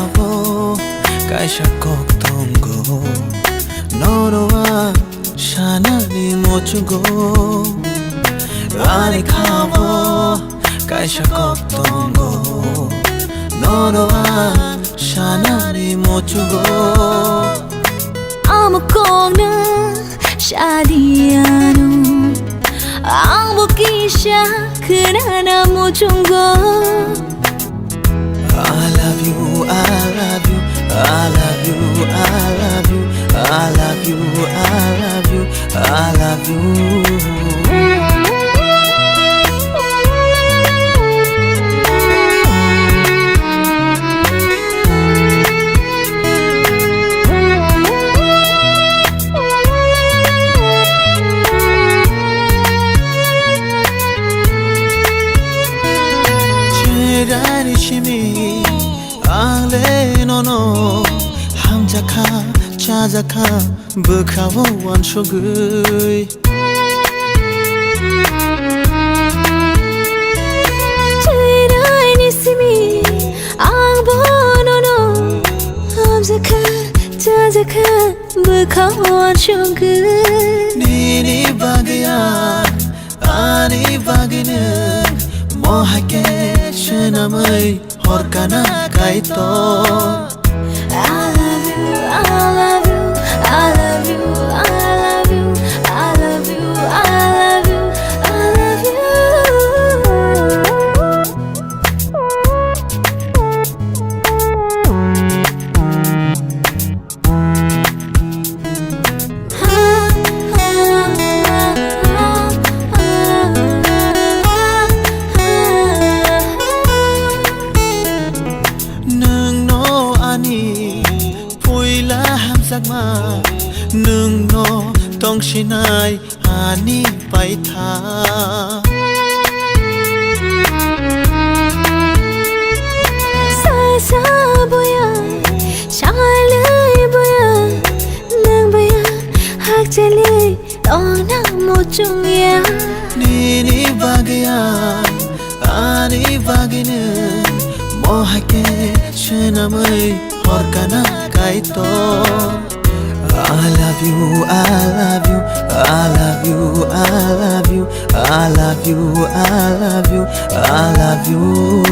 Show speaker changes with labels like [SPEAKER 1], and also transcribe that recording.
[SPEAKER 1] khao kaisa tongo noroa shanani mochugo ani khao kaisa tongo noroa shanani mochugo
[SPEAKER 2] amukona shadianu ambukisha kunana mochungo
[SPEAKER 1] I love you, I love you, I love you, I love you, I love you, I love you, I love you. Chirani shimi ale no no hamjaka chajaka bukhawo wanshogui
[SPEAKER 2] Chirani shimi ale no no hamjaka chajaka bukhawo wanshogui
[SPEAKER 1] Nini bagya ani bagine mohake shenamai horkana kaito
[SPEAKER 2] I love you, I love you, I love you, I love you, I love you, I love you, I love you.
[SPEAKER 1] Puila hamsakma nung no tong shinai ani paitha
[SPEAKER 2] Sai sa boya shalai boya nang boya hak chali tona mochung ya
[SPEAKER 1] Nini bagya ani bagine mohake shenamai horkana kaito I love you, I love you, I love you, I love you, I love you, I love you, I love you.